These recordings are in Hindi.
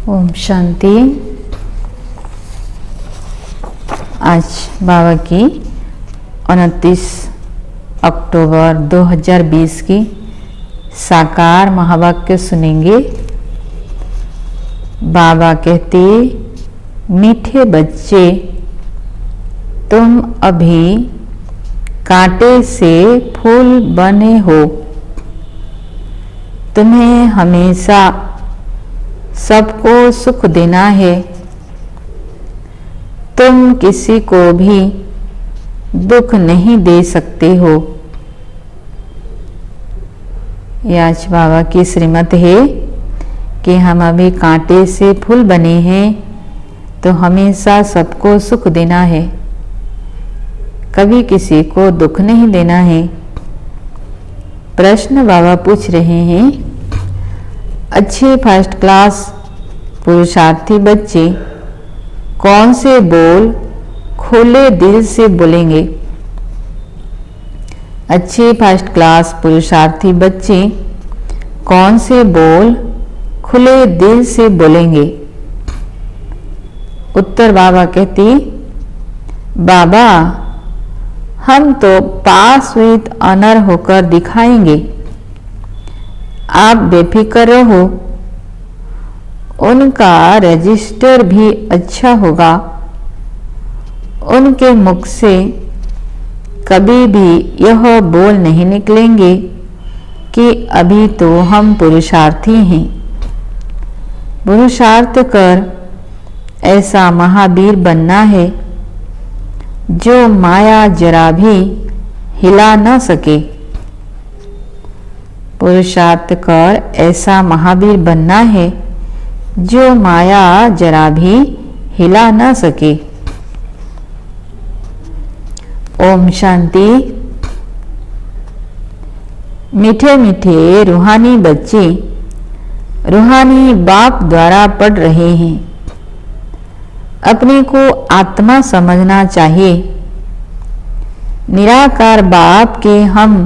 ओम शांति। आज बाबा की 29 अक्टूबर 2020 की साकार महावाक्य सुनेंगे। बाबा कहते, मीठे बच्चे, तुम अभी कांटे से फूल बने हो। तुम्हें हमेशा सबको सुख देना है। तुम किसी को भी दुख नहीं दे सकते हो। यह आज बाबा की श्रीमत है कि हम अभी कांटे से फूल बने हैं, तो हमेशा सबको सुख देना है, कभी किसी को दुख नहीं देना है। प्रश्न बाबा पूछ रहे हैं, अच्छे फर्स्ट क्लास पुरुषार्थी बच्चे कौन से बोल खुले दिल से बोलेंगे? अच्छे फर्स्ट क्लास पुरुषार्थी बच्चे कौन से बोल खुले दिल से बोलेंगे? उत्तर बाबा कहती, बाबा हम तो पास विद ऑनर होकर दिखाएंगे। आप बेफिक्र रहो, उनका रजिस्टर भी अच्छा होगा। उनके मुख से कभी भी यह बोल नहीं निकलेंगे कि अभी तो हम पुरुषार्थी हैं। पुरुषार्थ कर ऐसा महावीर बनना है जो माया जरा भी हिला न सके। पुरुषार्थ कर ऐसा महावीर बनना है जो माया जरा भी हिला न सके। ओम शांति। मीठे मीठे रूहानी बच्चे रूहानी बाप द्वारा पढ़ रहे हैं। अपने को आत्मा समझना चाहिए। निराकार बाप के हम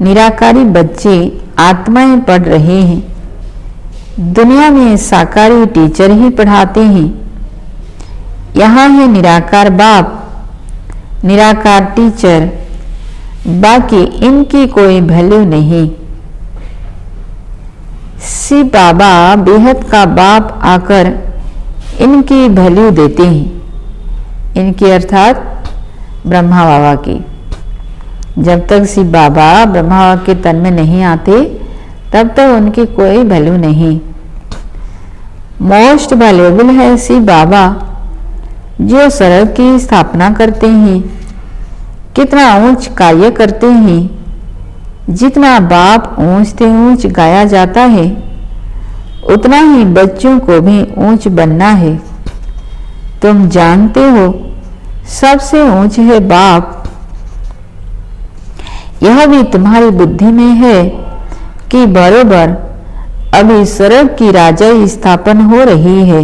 निराकारी बच्चे आत्माएं पढ़ रहे हैं। दुनिया में साकारी टीचर ही पढ़ाते हैं। यहाँ है निराकार बाप, निराकार टीचर, बाकी इनकी कोई वैल्यू नहीं। शिव बाबा बेहद का बाप आकर इनकी वैल्यू देते हैं। इनकी अर्थात ब्रह्मा बाबा की। जब तक शिव बाबा ब्रह्मा बाबा के तन में नहीं आते, तब तक उनकी कोई वैल्यू नहीं। मोस्ट वैल्यूएबल है शिव बाबा, जो स्वर्ग की स्थापना करते हैं। कितना ऊंच कार्य करते हैं। जितना बाप ऊंच से ऊंच गाया जाता है, उतना ही बच्चों को भी ऊंच बनना है। तुम जानते हो सबसे ऊंच है बाप। यह भी तुम्हारी बुद्धि में है कि बरोबर अभी स्वर्ग की राजाई स्थापन हो रही है।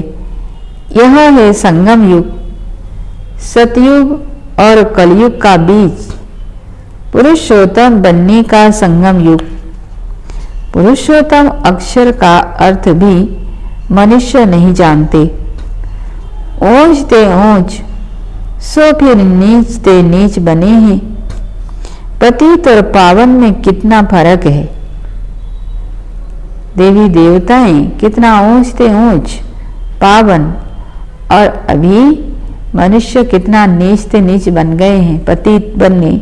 यह है संगम युग, सतयुग और कलयुग का बीज, पुरुषोत्तम बनने का संगम युग। पुरुषोत्तम अक्षर का अर्थ भी मनुष्य नहीं जानते। ऊंच ते ऊंच, सो फिर नीच ते नीच बने हैं। पतित और पावन में कितना फर्क है। देवी देवताएं कितना ऊंच ते ऊंच पावन, और अभी मनुष्य कितना नीच ते नीच बन गए हैं, पतित बनने।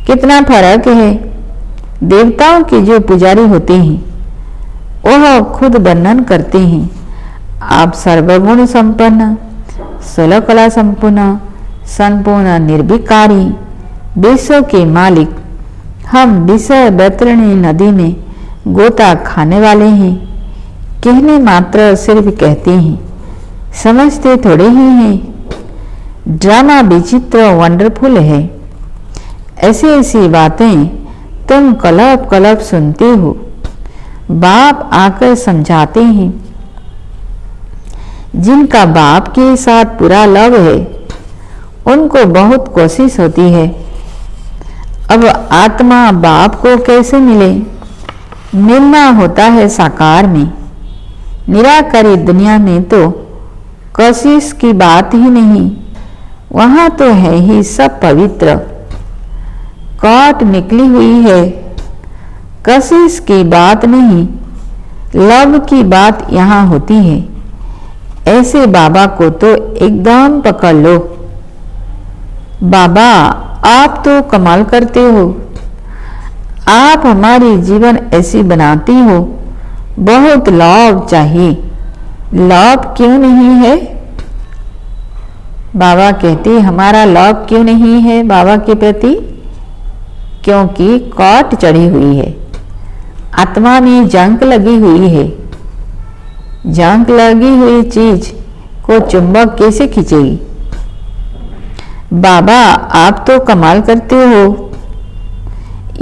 कितना फर्क है। देवताओं के जो पुजारी होते हैं वह खुद वर्णन करते हैं, आप सर्वगुण संपन्न, सर्वकला संपूर्ण, संपूर्ण निर्विकारी, विश्व के मालिक। हम विषय वैतरणी नदी में गोता खाने वाले हैं। कहने मात्र सिर्फ कहते हैं, समझते थोड़े ही हैं। ड्रामा विचित्र वंडरफुल है। ऐसी ऐसी बातें तुम कलप कलप सुनते हो। बाप आकर समझाते हैं। जिनका बाप के साथ पूरा लव है, उनको बहुत कोशिश होती है। अब आत्मा बाप को कैसे मिले? मिलना होता है साकार में। निराकारी दुनिया में तो कशिश की बात ही नहीं, वहां तो है ही सब पवित्र। कॉट निकली हुई है, कशिश की बात नहीं, लव की बात यहाँ होती है। ऐसे बाबा को तो एकदम पकड़ लो। बाबा आप तो कमाल करते हो, आप हमारी जीवन ऐसी बनाती हो। बहुत लव चाहिए, लव क्यों नहीं है? बाबा कहते हमारा लव क्यों नहीं है बाबा के प्रति? क्योंकि कॉट चढ़ी हुई है, आत्मा में जंक लगी हुई है। जंक लगी हुई चीज को चुंबक कैसे खींचेगी? बाबा आप तो कमाल करते हो,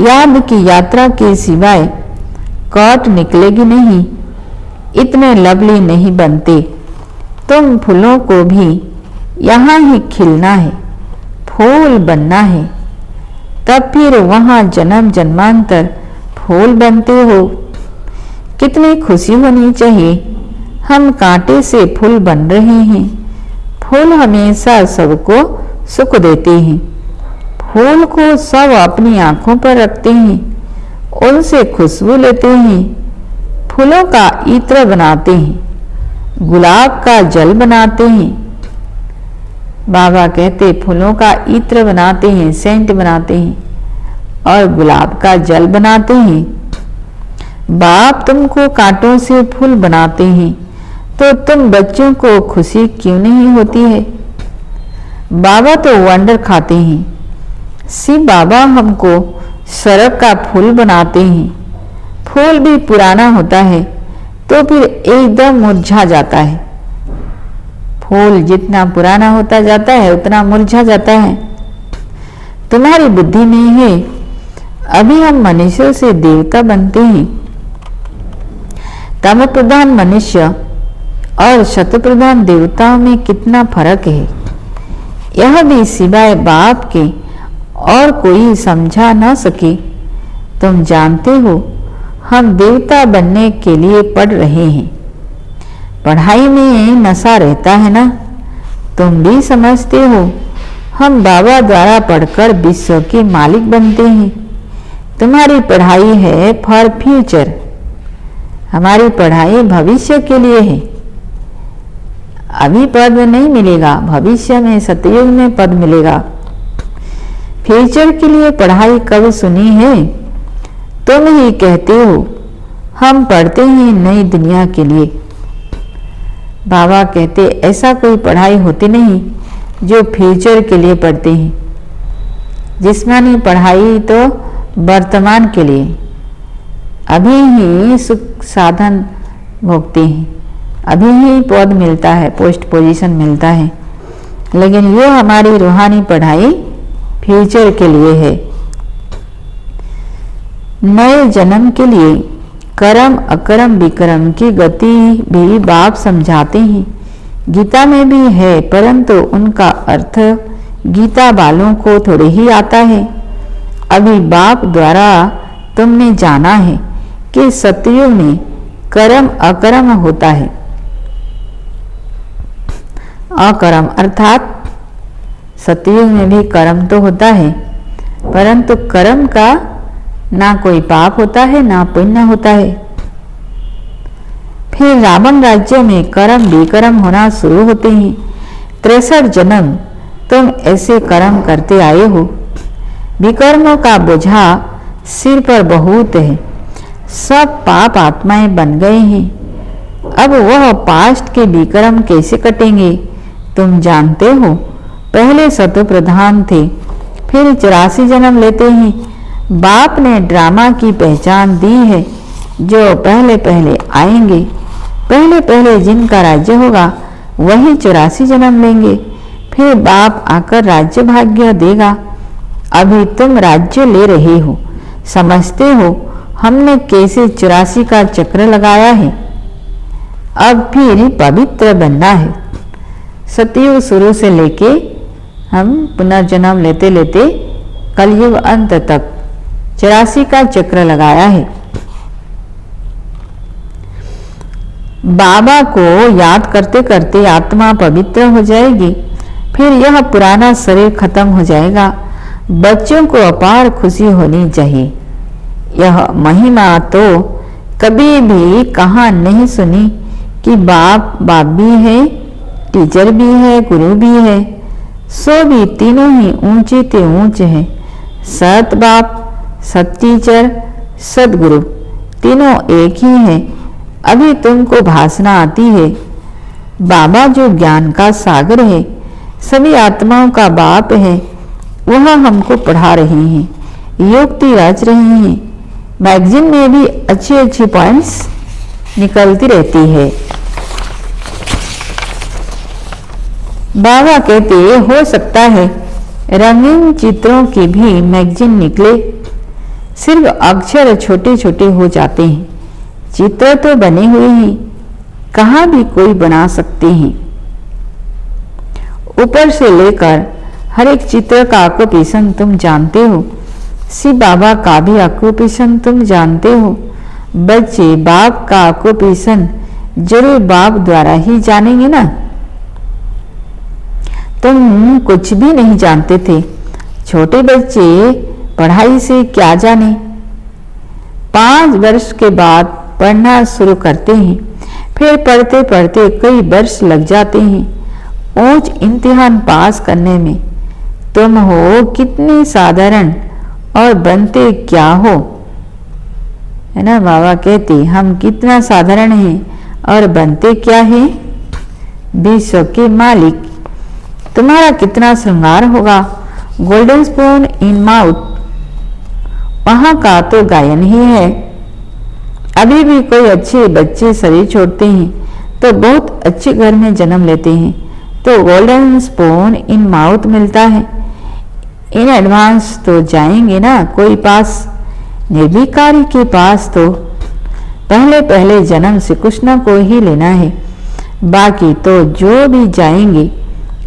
याद की यात्रा के सिवाय कॉट निकलेगी नहीं, इतने लवली नहीं बनते। तुम फूलों को भी यहाँ ही खिलना है, फूल बनना है, तब फिर वहाँ जन्म जन्मांतर फूल बनते हो। कितनी खुशी होनी चाहिए, हम कांटे से फूल बन रहे हैं। फूल हमेशा सबको सुख देते हैं, फूल को सब अपनी आंखों पर रखते हैं, उनसे खुशबू लेते हैं, फूलों का इत्र बनाते हैं, गुलाब का जल बनाते हैं। बाबा कहते फूलों का इत्र बनाते हैं, सेंट बनाते हैं और गुलाब का जल बनाते हैं। बाप तुमको कांटों से फूल बनाते हैं, तो तुम बच्चों को खुशी क्यों नहीं होती है? बाबा तो वंडर खाते हैं, शिव बाबा हमको सरक का फूल बनाते हैं। फूल भी पुराना होता है तो फिर एकदम मुरझा जाता है। फूल जितना पुराना होता जाता है उतना मुरझा जाता है। तुम्हारी बुद्धि में है, अभी हम मनुष्यों से देवता बनते हैं। तम प्रधान मनुष्य और शत प्रधान देवताओं में कितना फर्क है, यह भी सिवाय बाप के और कोई समझा न सके। तुम जानते हो हम देवता बनने के लिए पढ़ रहे हैं। पढ़ाई में नशा रहता है ना, तुम भी समझते हो। हम बाबा द्वारा पढ़कर विश्व के मालिक बनते हैं। तुम्हारी पढ़ाई है फॉर फ्यूचर, हमारी पढ़ाई भविष्य के लिए है। अभी पद नहीं मिलेगा, भविष्य में सतयुग में पद मिलेगा। फ्यूचर के लिए पढ़ाई कब सुनी है? तुम ही कहते हो। हम पढ़ते हैं नई दुनिया के लिए। बाबा कहते ऐसा कोई पढ़ाई होती नहीं जो फ्यूचर के लिए पढ़ते हैं। जिस्मानी पढ़ाई तो वर्तमान के लिए, अभी ही सुख साधन भोगते हैं, अभी ही पद मिलता है, पोस्ट पोजीशन मिलता है। लेकिन ये हमारी रूहानी पढ़ाई फ्यूचर के लिए है, नए जन्म के लिए। कर्म अकर्म विकर्म की गति भी बाप समझाते हैं, गीता में भी है, परंतु उनका अर्थ गीता वालों को थोड़े ही आता है। अभी बाप द्वारा तुमने जाना है कि सतयुग में कर्म अकर्म होता है। अकर्म अर्थात सतयुग में भी कर्म तो होता है, परंतु कर्म का ना कोई पाप होता है ना पुण्य होता है। फिर रावण राज्य में कर्म विकर्म होना शुरू होते हैं। 63 जन्म तुम ऐसे कर्म करते आए हो, विकर्मों का बोझा सिर पर बहुत है, सब पाप आत्माएं बन गए हैं। अब वह पास्ट के विकर्म कैसे कटेंगे? तुम जानते हो, पहले सतो प्रधान थे, फिर 84 जन्म लेते हैं। बाप ने ड्रामा की पहचान दी है, जो पहले पहले आएंगे, पहले पहले जिनका राज्य होगा वही 84 जन्म लेंगे। फिर बाप आकर राज्य भाग्य देगा। अभी तुम राज्य ले रहे हो, समझते हो हमने कैसे 84 का चक्र लगाया है। अब फिर पवित्र बनना है। सतयुग शुरू से लेके हम पुनर्जन्म लेते लेते कलयुग अंत तक 84 का चक्र लगाया है। बाबा को याद करते करते आत्मा पवित्र हो जाएगी। फिर यह पुराना शरीर खत्म हो जाएगा। बच्चों को अपार खुशी होनी चाहिए। यह महिमा तो कभी भी कहाँ नहीं सुनी कि बाप भी है, टीचर भी है, गुरु भी है। सो भी तीनों ही ऊंचे ते ऊंचे हैं। सत बाप, सत टीचर, सदगुरु तीनों एक ही हैं। अभी तुमको भाषणा आती है। बाबा जो ज्ञान का सागर है, सभी आत्माओं का बाप है, वह हमको पढ़ा रहे हैं, युक्ति रच रहे हैं। मैगजीन में भी अच्छी अच्छी पॉइंट्स निकलती रहती है। बाबा कहते हो सकता है रंगीन चित्रों की भी मैगजीन निकले, सिर्फ अक्षर छोटे छोटे हो जाते हैं। चित्र तो बने हुए हैं, कहाँ भी कोई बना सकते हैं। ऊपर से लेकर हर एक चित्र का ऑक्यूपेशन तुम जानते हो। शिव बाबा का भी ऑक्यूपेशन तुम जानते हो। बच्चे बाप का ऑक्यूपेशन जरूर बाप द्वारा ही जानेंगे ना। तुम कुछ भी नहीं जानते थे। छोटे बच्चे पढ़ाई से क्या जाने। 5 वर्ष के बाद पढ़ना शुरू करते हैं, फिर पढ़ते पढ़ते कई वर्ष लग जाते हैं ऊंच इम्तिहान पास करने में। तुम हो कितने साधारण और बनते क्या हो, है ना। बाबा कहते हम कितना साधारण हैं और बनते क्या है। विश्व के मालिक, तुम्हारा कितना श्रृंगार होगा। गोल्डन स्पून इन माउथ, वहां का तो गायन ही है। अभी भी कोई अच्छे बच्चे शरीर छोड़ते हैं तो बहुत अच्छे घर में जन्म लेते हैं, तो गोल्डन स्पून इन माउथ मिलता है। इन एडवांस तो जाएंगे ना कोई पास। निर्भिकारी के पास तो पहले पहले जन्म श्री कृष्ण को ही लेना है। बाकी तो जो भी जाएंगे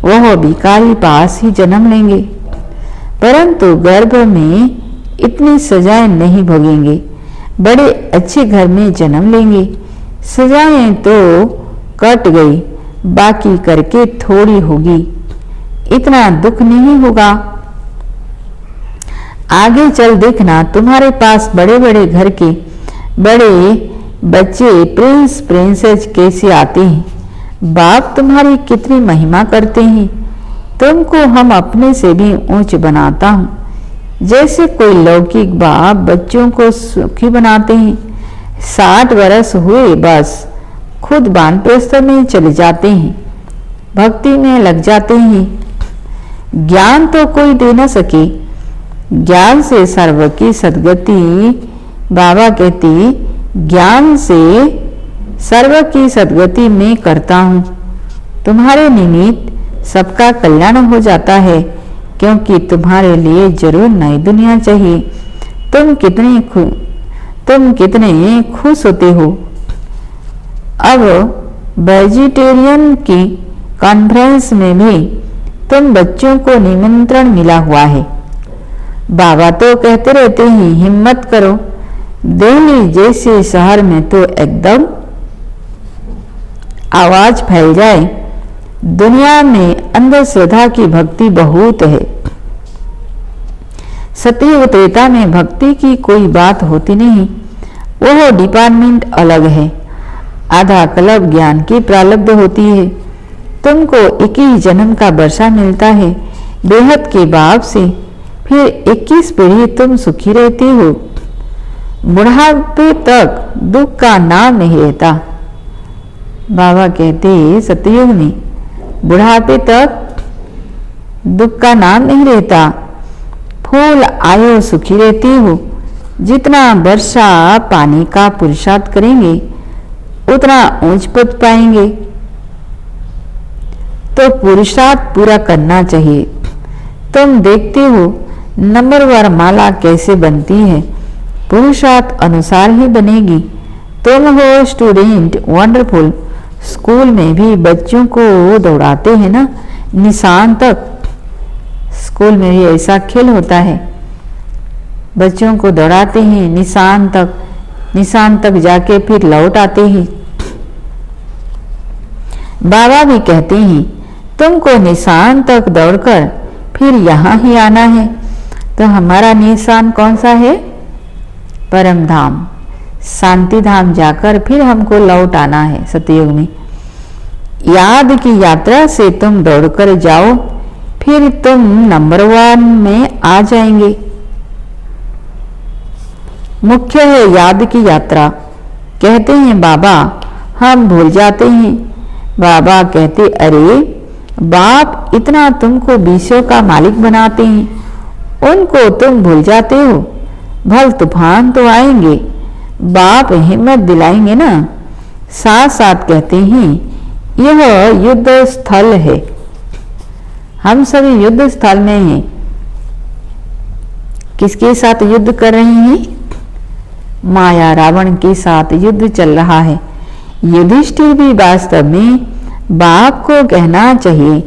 वह भिखारी पास ही जन्म लेंगे, परंतु गर्भ में इतनी सजाएं नहीं भोगेंगे। बड़े अच्छे घर में जन्म लेंगे। सजाएं तो कट गई, बाकी करके थोड़ी होगी, इतना दुख नहीं होगा। आगे चल देखना, तुम्हारे पास बड़े बड़े घर के बड़े बच्चे प्रिंस प्रिंसेस कैसे आते हैं। बाप तुम्हारी कितनी महिमा करते हैं। तुमको हम अपने से भी ऊंच बनाता हूँ। जैसे कोई लौकिक बाप बच्चों को सुखी बनाते हैं। 60 वर्ष हुए बस खुद वानप्रस्थ में चले जाते हैं, भक्ति में लग जाते हैं। ज्ञान तो कोई दे न सके। ज्ञान से सर्व की सद्गति, बाबा कहती ज्ञान से सर्व की सद्गति मैं करता हूँ। तुम्हारे निमित्त सबका कल्याण हो जाता है, क्योंकि तुम्हारे लिए जरूर नई दुनिया चाहिए। तुम कितने खुश होते हो। अब वेजिटेरियन की कॉन्फ्रेंस में भी तुम बच्चों को निमंत्रण मिला हुआ है। बाबा तो कहते रहते हैं हिम्मत करो। दिल्ली जैसे शहर में तो एकदम आवाज फैल जाए। दुनिया में अंधश्रद्धा की भक्ति बहुत है। सतयुग त्रेता में भक्ति की कोई बात होती नहीं, वह डिपार्टमेंट अलग है। आधा कल्प ज्ञान की प्रारब्ध होती है। तुमको 21 जन्म का वर्षा मिलता है बेहद के बाप से, फिर 21 पीढ़ी तुम सुखी रहते हो। बुढ़ापे तक दुख का नाम नहीं रहता। बाबा कहते सतयुग में बुढ़ापे तक दुख का नाम नहीं रहता। फूल आयो सुखी रहती हो। जितना वर्षा पानी का पुरुषार्थ करेंगे उतना ऊंच पद पाएंगे। तो पुरुषार्थ पूरा करना चाहिए। तुम देखते हो नंबरवार माला कैसे बनती है, पुरुषार्थ अनुसार ही बनेगी। तुम हो स्टूडेंट वंडरफुल। स्कूल में भी बच्चों को दौड़ाते हैं ना निशान तक। स्कूल में भी ऐसा खेल होता है, बच्चों को दौड़ाते हैं निशान तक जाके फिर लौट आते हैं। बाबा भी कहते हैं तुमको निशान तक दौड़कर फिर यहाँ ही आना है। तो हमारा निशान कौन सा है? परम धाम, शांति धाम जाकर फिर हमको लौट आना है सतयुग में। याद की यात्रा से तुम दौड़कर जाओ, फिर तुम नंबर 1 में आ जाएंगे। मुख्य है याद की यात्रा। कहते हैं बाबा हम भूल जाते हैं। बाबा कहते अरे बाप इतना तुमको विश्व का मालिक बनाते हैं, उनको तुम भूल जाते हो। भल तूफान तो आएंगे, बाप हिम्मत दिलाएंगे ना। साथ साथ कहते हैं यह युद्ध स्थल है, हम सभी युद्ध स्थल में हैं। किसके साथ युद्ध कर रहे हैं? माया रावण के साथ युद्ध चल रहा है। युधिष्ठिर भी वास्तव में बाप को कहना चाहिए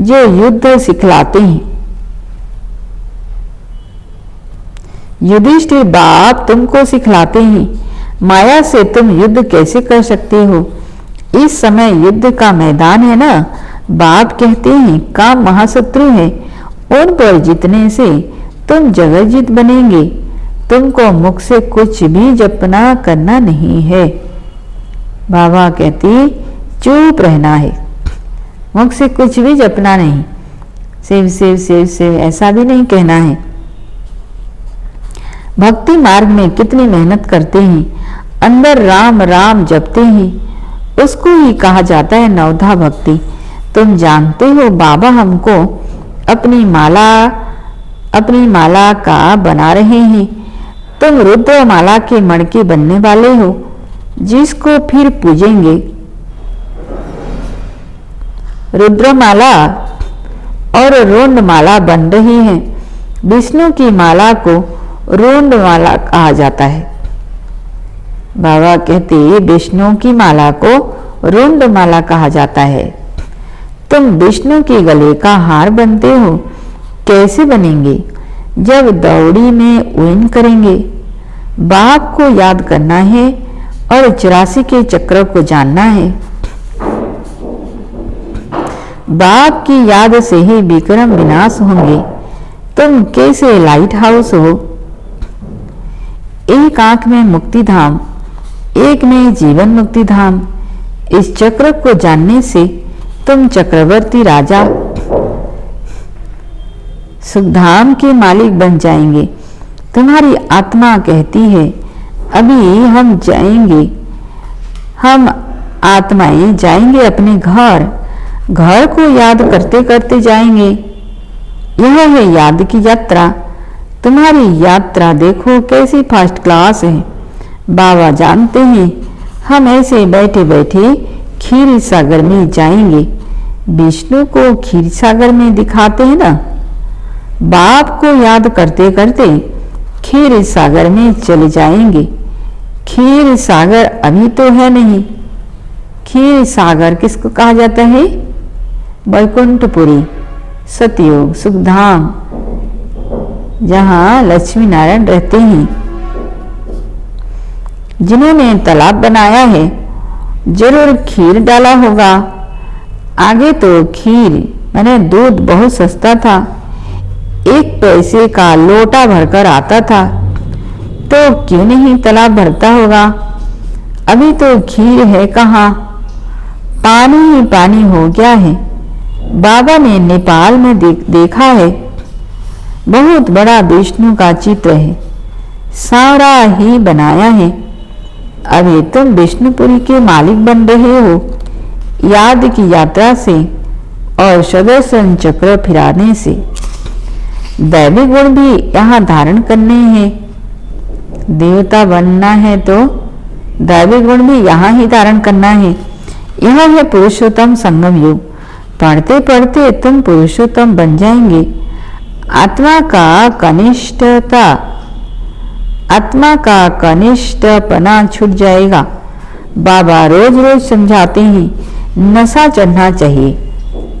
जो युद्ध सिखलाते हैं। युधिष्ठिर बाप तुमको सिखलाते हैं माया से तुम युद्ध कैसे कर सकते हो। इस समय युद्ध का मैदान है ना। बाप कहते हैं काम महाशत्रु है, उन पर जीतने से तुम जगजीत बनेंगे। तुमको मुख से कुछ भी जपना करना नहीं है। बाबा कहती चुप रहना है, मुख से कुछ भी जपना नहीं। शिव शिव शिव शिव ऐसा भी नहीं कहना है। भक्ति मार्ग में कितनी मेहनत करते हैं, अंदर राम राम जपते हैं, उसको ही कहा जाता है नवधा भक्ति। तुम जानते हो बाबा हमको अपनी माला का बना रहे हैं। तुम रुद्र माला के मणके बनने वाले हो, जिसको फिर पूजेंगे। रुद्रमाला और रोंड माला बन रही है। विष्णु की माला को रोंड माला कहा जाता है। बाबा कहते विष्णु की माला को रोंड माला कहा जाता है। तुम विष्णु के गले का हार बनते हो। कैसे बनेंगे? जब दौड़ी में उइन करेंगे। बाप को याद करना है और 84 के चक्र को जानना है। बाप की याद से ही विक्रम विनाश होंगे। तुम कैसे लाइट हाउस हो। एक आंख में मुक्ति धाम, एक में जीवन मुक्ति धाम। इस चक्र को जानने से तुम चक्रवर्ती राजा सुखधाम के मालिक बन जाएंगे। तुम्हारी आत्मा कहती है अभी हम जाएंगे, हम आत्माएं जाएंगे अपने घर। घर को याद करते करते जाएंगे। यह है याद की यात्रा। तुम्हारी यात्रा देखो कैसी फर्स्ट क्लास है। बाबा जानते हैं हम ऐसे बैठे बैठे क्षीर सागर में जाएंगे। विष्णु को क्षीर सागर में दिखाते हैं ना। बाप को याद करते करते क्षीर सागर में चले जाएंगे। क्षीर सागर अभी तो है नहीं। क्षीर सागर किसको कहा जाता है? वैकुंठपुरी, सतयुग, सुखधाम, जहां लक्ष्मी नारायण रहते हैं। जिन्होंने तालाब बनाया है जरूर खीर डाला होगा। आगे तो खीर माने दूध बहुत सस्ता था, 1 पैसे का लोटा भरकर आता था, तो क्यों नहीं तालाब भरता होगा। अभी तो खीर है कहाँ, पानी ही पानी हो गया है। बाबा ने नेपाल में देखा है, बहुत बड़ा विष्णु का चित्र है, सारा ही बनाया है। अभी तुम विष्णुपुरी के मालिक बन रहे हो याद की यात्रा से और सुदर्शन चक्र फिराने से। दैवी गुण भी यहाँ धारण करने हैं। देवता बनना है तो दैवी गुण भी यहाँ ही धारण करना है। यह है पुरुषोत्तम संगम युग। पढ़ते पढ़ते तुम पुरुषोत्तम बन जाएंगे। आत्मा का कनिष्ठपना छूट जाएगा। बाबा रोज रोज समझाते हैं नशा चढ़ना चाहिए।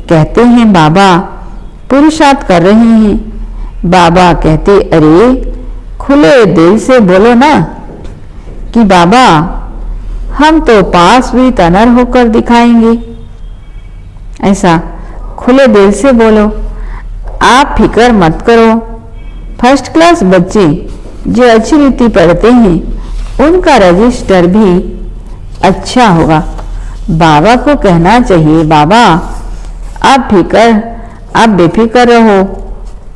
कहते हैं बाबा पुरुषार्थ कर रहे हैं। बाबा कहते अरे खुले दिल से बोलो ना कि बाबा हम तो पास भी तनर होकर दिखाएंगे। ऐसा खुले दिल से बोलो। आप फिक्र मत करो। फर्स्ट क्लास बच्चे जो अच्छी रीति पढ़ते हैं उनका रजिस्टर भी अच्छा होगा। बाबा को कहना चाहिए, बाबा आप बेफिक्र रहो,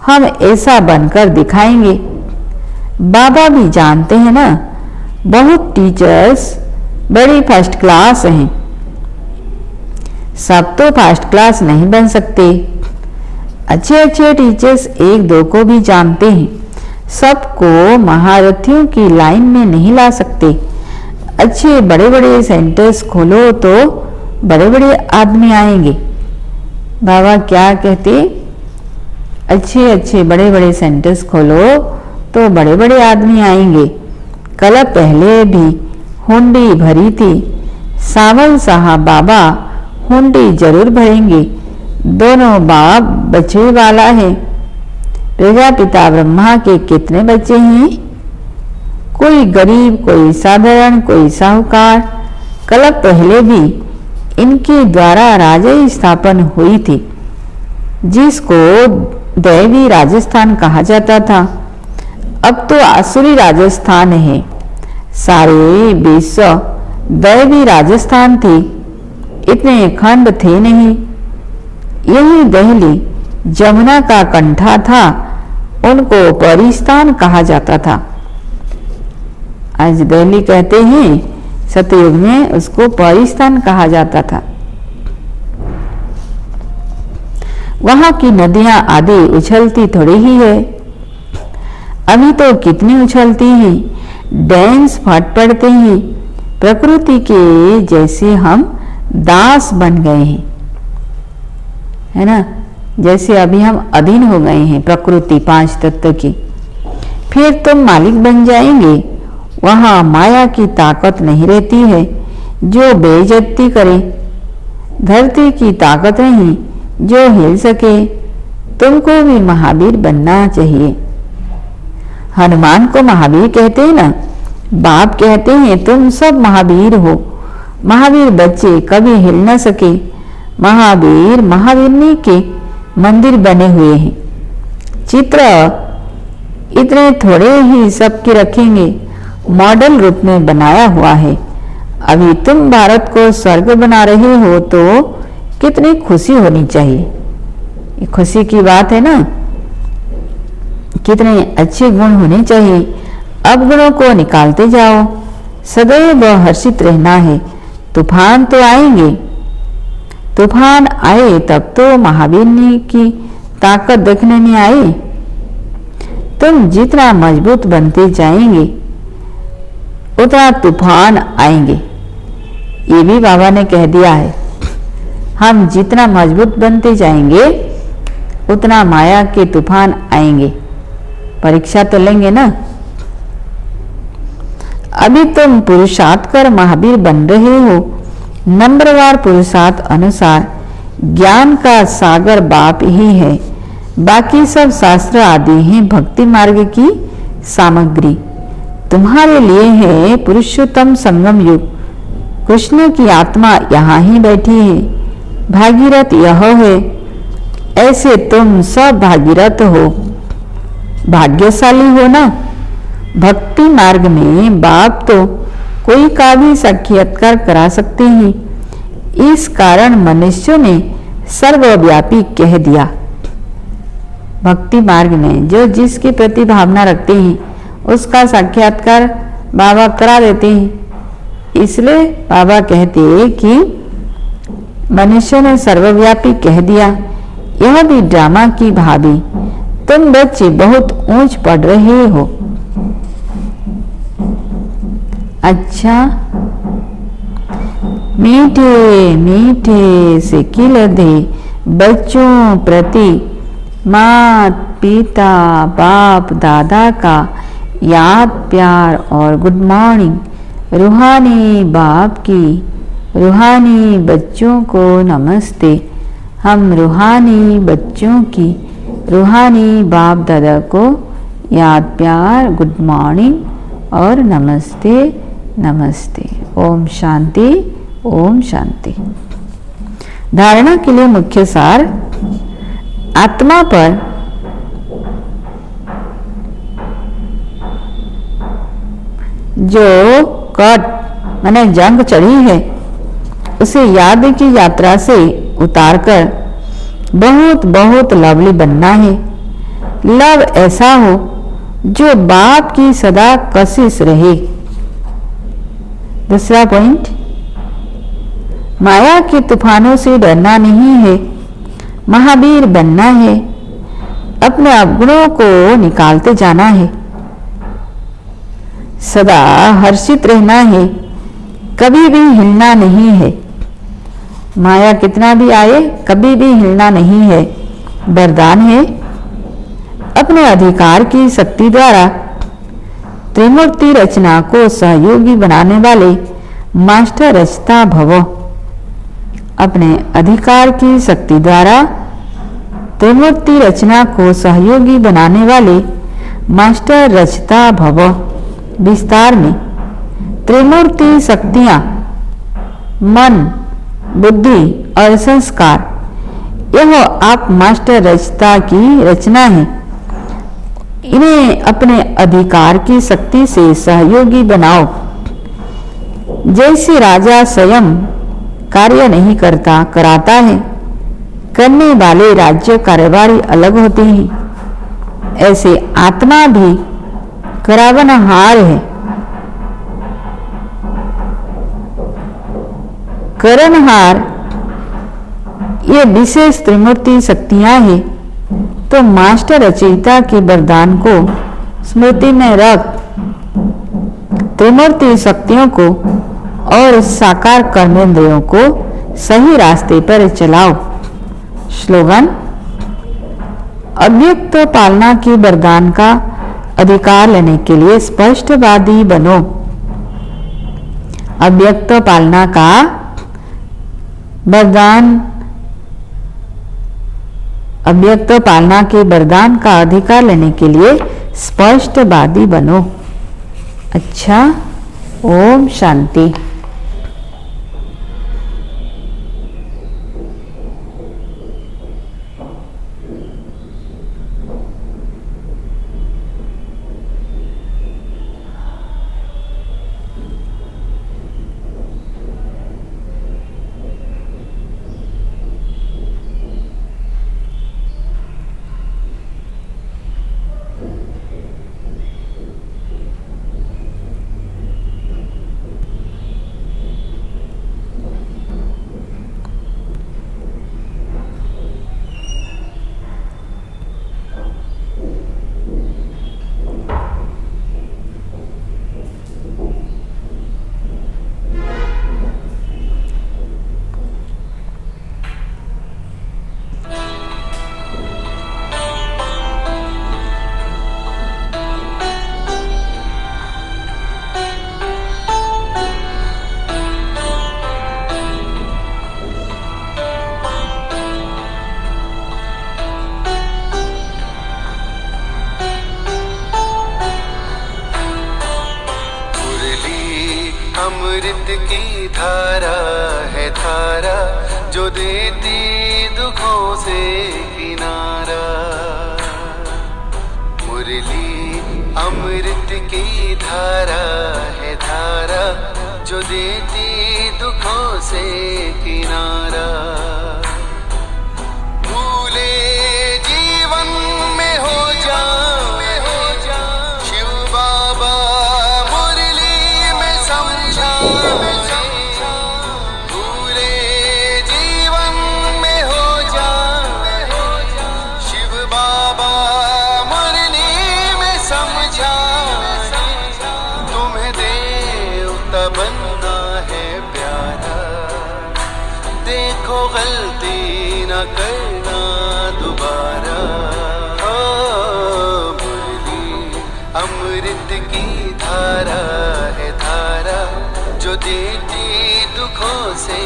हम ऐसा बनकर दिखाएंगे। बाबा भी जानते हैं ना, बहुत टीचर्स बड़ी फर्स्ट क्लास हैं। सब तो फर्स्ट क्लास नहीं बन सकते। अच्छे अच्छे टीचर्स एक दो को भी जानते हैं। सबको महारथियों की लाइन में नहीं ला सकते। अच्छे बड़े बड़े सेंटर्स खोलो तो बड़े बड़े आदमी आएंगे। बाबा क्या कहते, अच्छे अच्छे बड़े बड़े सेंटर्स खोलो तो बड़े बड़े आदमी आएंगे। कल पहले भी हुंडी भरी थी। सावल साहब बाबा हुंडी जरूर भरेंगे। दोनों बाप बच्चे वाला है। प्रजापिता ब्रह्मा के कितने बच्चे हैं? कोई गरीब, कोई साधारण, कोई साहूकार। कल पहले भी इनके द्वारा राजा स्थापन हुई थी, जिसको दैवी राजस्थान कहा जाता था। अब तो आसुरी राजस्थान है। सारे विश्व दैवी राजस्थान थे, इतने खंड थे नहीं। यही दहली जमुना का कंठा था, उनको परिस्तान कहा जाता था। आज दिल्ली कहते हैं, सतयुग में उसको परिस्तान कहा जाता था। वहां की नदियां आदि उछलती थोड़ी ही है। अभी तो कितनी उछलती हैं, डांस फट पड़ते हैं। प्रकृति के जैसे हम दास बन गए हैं, है ना। जैसे अभी हम अधीन हो गए हैं प्रकृति पांच तत्व की। फिर तुम मालिक बन जाएंगे। वहां माया की ताकत नहीं रहती है जो बेइज्जती करे। धरती की ताकत नहीं जो हिल सके। तुमको भी महावीर बनना चाहिए। हनुमान को महावीर कहते हैं ना। बाप कहते हैं तुम सब महावीर हो। महावीर बच्चे कभी हिल न सके। महावीर महावीरनी के मंदिर बने हुए हैं। चित्र इतने थोड़े ही सबके रखेंगे, मॉडल रूप में बनाया हुआ है। अभी तुम भारत को स्वर्ग बना रहे हो तो कितनी खुशी होनी चाहिए। ये खुशी की बात है ना। कितने अच्छे गुण होने चाहिए। अब गुणों को निकालते जाओ। सदैव हर्षित रहना है। तूफान तो आएंगे। तूफान आए तब तो महावीर की ताकत देखने में आई। तुम जितना मजबूत बनते जाएंगे उतना तूफान आएंगे। ये भी बाबा ने कह दिया है। हम जितना मजबूत बनते जाएंगे उतना माया के तूफान आएंगे। परीक्षा तो लेंगे ना। अभी तुम पुरुषार्थ कर महावीर बन रहे हो। नंबरवार पुरुषार्थ अनुसार ज्ञान का सागर बाप ही है। बाकी सब शास्त्र आदि हैं भक्ति मार्ग की सामग्री। तुम्हारे लिए है पुरुषोत्तम संगम युग। कृष्ण की आत्मा यहाँ ही बैठी है। भागीरथ यह है। ऐसे तुम सब भागीरथ हो। भाग्यशाली हो ना। भक्ति मार्ग में बाप तो कोई का भी साक्षात्कार करा सकते हैं। इस कारण मनुष्यों ने सर्वव्यापी कह दिया। भक्ति मार्ग में जो जिसके प्रति भावना रखते हैं उसका साक्षात्कार बाबा करा देते हैं। इसलिए बाबा कहते हैं कि मनुष्य ने सर्वव्यापी कह दिया। यह भी ड्रामा की भाभी। तुम बच्चे बहुत ऊंच पढ़ रहे हो। अच्छा, मीठे मीठे से खिलते बच्चों प्रति मात पिता बाप दादा का याद प्यार और गुड मॉर्निंग। रूहानी बाप की रूहानी बच्चों को नमस्ते। हम रूहानी बच्चों की रूहानी बाप दादा को याद प्यार गुड मॉर्निंग और नमस्ते नमस्ते। ओम शांति ओम शांति। धारणा के लिए मुख्य सार, आत्मा पर जो कट माने जंग चढ़ी है उसे याद की यात्रा से उतारकर बहुत बहुत लवली बनना है। लव ऐसा हो जो बाप की सदा कशिश रहे। दूसरा पॉइंट, माया के तूफानों से डरना नहीं है, महावीर बनना है, अपने अवगुणों को निकालते जाना है, सदा हर्षित रहना है, कभी भी हिलना नहीं है। माया कितना भी आए कभी भी हिलना नहीं है। वरदान है, अपने अधिकार की शक्ति द्वारा त्रिमूर्ति रचना को सहयोगी बनाने वाले मास्टर रचता भव। अपने अधिकार की शक्ति द्वारा त्रिमूर्ति रचना को सहयोगी बनाने वाले मास्टर रचता भव। विस्तार में, त्रिमूर्ति शक्तियां मन, बुद्धि और संस्कार, यह आप मास्टर रचता की रचना है। इन्हें अपने अधिकार की शक्ति से सहयोगी बनाओ। जैसे राजा स्वयं कार्य नहीं करता कराता है, करने वाले राज्य कार्यवाही अलग होते हैं, ऐसे आत्मा भी करावनहार है, करणहार। ये विशेष त्रिमूर्ति शक्तियां हैं। तो मास्टर रचयिता के वरदान को स्मृति में रख त्रिमूर्ति शक्तियों को और साकार कर्मेंद्रियों को सही रास्ते पर चलाओ। स्लोगन, अव्यक्त पालना के वरदान का अधिकार लेने के लिए स्पष्टवादी बनो। अव्यक्त पालना का वरदान, अव्यक्त पालना के वरदान का अधिकार लेने के लिए स्पष्टवादी बनो। अच्छा, ओम शांति। अमृत की धारा है धारा जो देती दुखों से किनारा। मुरली अमृत की धारा है धारा जो देती दुखों से किनारा। भूले जीवन में हो जा शिव बाबा मुरली में समझा। भूले जीवन में हो जा शिव बाबा मुरली में समझा। तुम्हें देवता बनना है प्यारा, देखो गलती न करना दोबारा। मुरली अमृत की धारा है धारा जो देती दुखों से